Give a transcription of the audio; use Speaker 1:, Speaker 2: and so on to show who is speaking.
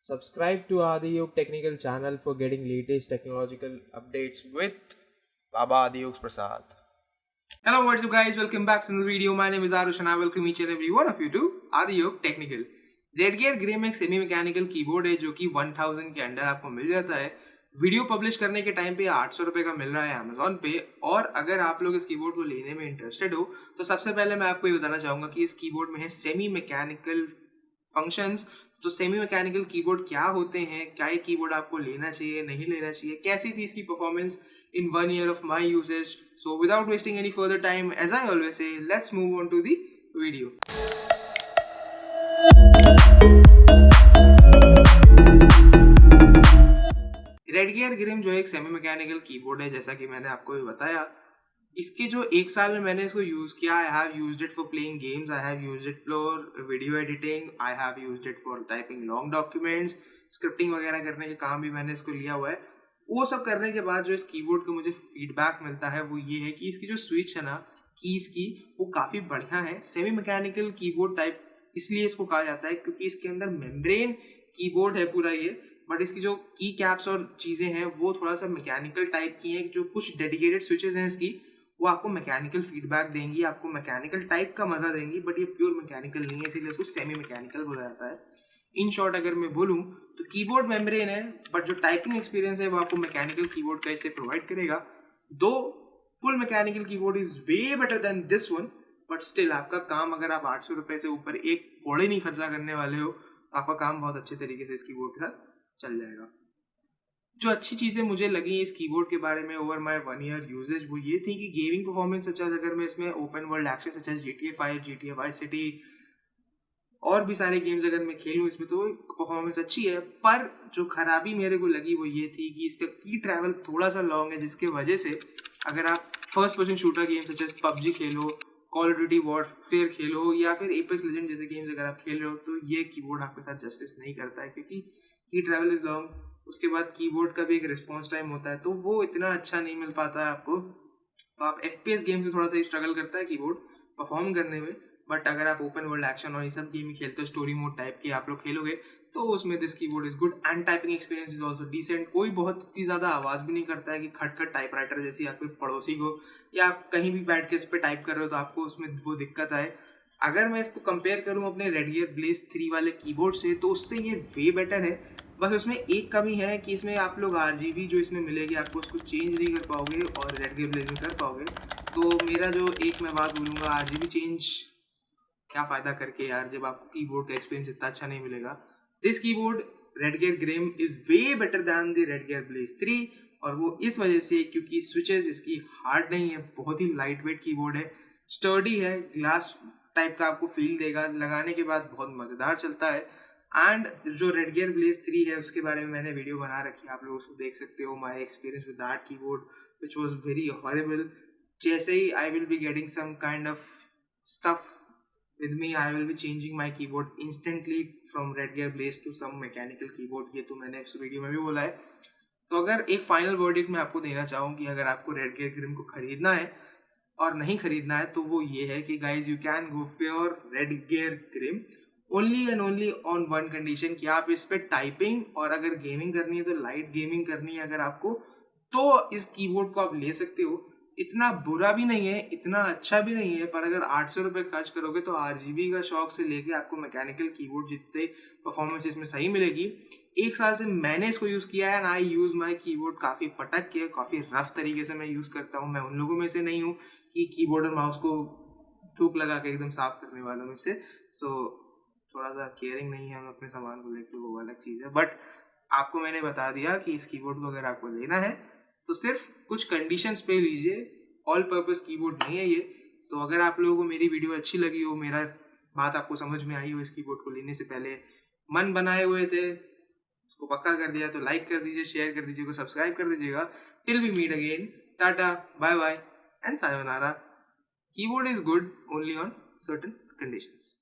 Speaker 1: Subscribe to Adiyug Technical channel for getting latest technological updates with Baba Adiyug Prasad.
Speaker 2: Hello, what's up guys? Welcome back to another video. My name is Arush and I welcome each and every one of you to Adiyug Technical. Redgear Grey में एक semi mechanical keyboard है जो कि 1000 के under आपको मिल जाता है. Video publish करने के टाइम पे 800 रुपये का मिल रहा है अमेजोन पे. और अगर आप लोग इस कीबोर्ड को लेने में इंटरेस्टेड हो तो सबसे पहले मैं आपको ये बताना चाहूँगा कि इस कीबोर्ड में है सेमी मैकेनिकल फंक्शंस. तो सेमी मैकेनिकल कीबोर्ड क्या होते हैं, क्या ये कीबोर्ड आपको लेना चाहिए नहीं लेना चाहिए, कैसी थी इसकी performance in 1 year of my usage. So without wasting any further time, as I always say, let's move on to the video. Redgear Grim जो एक सेमी मैकेनिकल कीबोर्ड है, जैसा कि मैंने आपको भी बताया, इसके जो एक साल में मैंने इसको यूज किया, I have used it for playing games, I have used it for video editing, I have used it for typing long documents, scripting वगैरह करने के काम भी मैंने इसको लिया हुआ है. वो सब करने के बाद जो इस कीबोर्ड को मुझे फीडबैक मिलता है वो ये है कि इसकी जो स्विच है ना कीज की, वो काफ़ी बढ़िया है. सेमी मैकेनिकल कीबोर्ड टाइप इसलिए इसको कहा जाता है क्योंकि इसके अंदर मेम्ब्रेन कीबोर्ड है पूरा ये, बट इसकी जो की कैप्स और चीज़ें हैं वो थोड़ा सा मैकेनिकल टाइप की हैं. जो कुछ डेडिकेटेड स्विचेस हैं इसकी वो आपको मैकेनिकल फीडबैक देंगी, आपको मैकेनिकल टाइप का मजा देंगी, बट ये प्योर मैकेनिकल नहीं है, इसीलिए इसको सेमी मैकेनिकल बोला जाता है. इन शॉर्ट अगर मैं बोलूँ तो कीबोर्ड मेम्ब्रेन है, बट जो टाइपिंग एक्सपीरियंस है वो आपको मैकेनिकल कीबोर्ड का इससे प्रोवाइड करेगा. दो full mechanical keyboard is way better than this one, but still आपका काम, अगर आप 800 रुपये से ऊपर एक कौड़े नहीं खर्चा करने वाले हो, आपका काम बहुत अच्छे तरीके से इस कीबोर्ड के साथ चल जाएगा. जो अच्छी चीज़ें मुझे लगी इस कीबोर्ड के बारे में ओवर माय 1 ईयर यूजेज वो ये थी कि गेमिंग परफॉर्मेंस अच्छा, अगर मैं इसमें open world action such as GTA 5, GTA Vice City और भी सारे गेम्स अगर मैं खेलूँ इसमें तो परफॉर्मेंस अच्छी है. पर जो खराबी मेरे को लगी वो ये थी कि इसका की ट्रैवल थोड़ा सा लॉन्ग है, जिसके वजह से अगर आप first person shooter game such as PUBG खेलो, कॉल ऑफ ड्यूटी वॉरफेयर खेलो या फिर एपेक्स लेजेंड जैसे गेम्स अगर आप खेल रहे हो तो ये कीबोर्ड आपके साथ जस्टिस नहीं करता है, क्योंकि की ट्रैवल इज लॉन्ग. उसके बाद कीबोर्ड का भी एक रिस्पॉन्स टाइम होता है तो वो इतना अच्छा नहीं मिल पाता है आपको. तो आप FPS गेम से थोड़ा सा स्ट्रगल करता है कीबोर्ड परफॉर्म करने में, बट अगर आप ओपन वर्ल्ड एक्शन और ये सब गेम खेलते हो, स्टोरी मोड टाइप के आप लोग खेलोगे, तो उसमें this keyboard is good and typing experience is also decent. कोई बहुत इतनी ज़्यादा आवाज़ भी नहीं करता है कि खटखट टाइपराइटर जैसी आपके पड़ोसी को, या आप कहीं भी बैठ के इस पर टाइप कर रहे हो तो आपको उसमें वो दिक्कत आए. अगर मैं इसको कंपेयर करूँ अपने Redgear Blaze 3 वाले कीबोर्ड से तो उससे ये वे बेटर है. बस उसमें एक कमी है कि इसमें आप लोग RGB जो इसमें मिलेगी आपको उसको चेंज नहीं कर पाओगे और Redgear Blaze में कर पाओगे. तो मेरा जो एक मैं बात बोलूँगा, RGB चेंज क्या फ़ायदा करके यार, जब आपको कीबोर्ड का एक्सपीरियंस इतना अच्छा नहीं मिलेगा. This keyboard Redgear Grim is way better than the Redgear Blaze 3, और वो इस वजह से क्योंकि स्विचेस इसकी हार्ड नहीं है, बहुत ही लाइट वेट कीबोर्ड है, स्टर्डी है, ग्लास टाइप का आपको फील देगा, लगाने के बाद बहुत मज़ेदार चलता है. एंड जो Redgear Blaze 3 है उसके बारे में मैंने वीडियो बना रखी है, आप लोग उसको देख सकते हो. My experience with that keyboard which was very horrible. जैसे ही I will be getting some kind of stuff with me, I will be changing my keyboard instantly from Redgear Blaze to some mechanical keyboard. ये तो मैंने इस video में भी बोला है. तो अगर एक फाइनल वर्डिक्ट मैं आपको देना चाहूँ कि अगर आपको Redgear Grim को खरीदना है और नहीं खरीदना है तो वो ये है कि guys you can go for Redgear Grim only and only on one condition, कि आप इस पर टाइपिंग और अगर गेमिंग करनी है तो लाइट गेमिंग करनी है अगर आपको, तो इस कीबोर्ड को आप ले सकते हो. इतना बुरा भी नहीं है, इतना अच्छा भी नहीं है, पर अगर 800 रुपये खर्च करोगे तो RGB का शौक से लेके आपको मैकेनिकल कीबोर्ड जितने परफॉर्मेंस इसमें सही मिलेगी. एक साल से मैंने इसको यूज़ किया है and I use my keyboard काफ़ी पटक के, काफ़ी रफ तरीके से मैं यूज़ करता हूँ. मैं उन लोगों में से नहीं हूँ कि कीबोर्ड और माउस को थूक लगा के एकदम साफ करने वालों में से. सो थोड़ा सा केयरिंग नहीं है हम अपने सामान को लेकर, वो अलग चीज़ है. बट आपको मैंने बता दिया कि इस कीबोर्ड को अगर आपको लेना है तो सिर्फ कुछ कंडीशंस पे लीजिए, ऑल पर्पस कीबोर्ड नहीं है ये. सो अगर आप लोगों को मेरी वीडियो अच्छी लगी हो, मेरा बात आपको समझ में आई हो, इस कीबोर्ड को लेने से पहले मन बनाए हुए थे, उसको पक्का कर दिया, तो लाइक कर दीजिए, शेयर कर दीजिएगा, सब्सक्राइब कर दीजिएगा. Till we meet again, ta-ta, bye bye and sayonara. Keyboard is good only on certain conditions.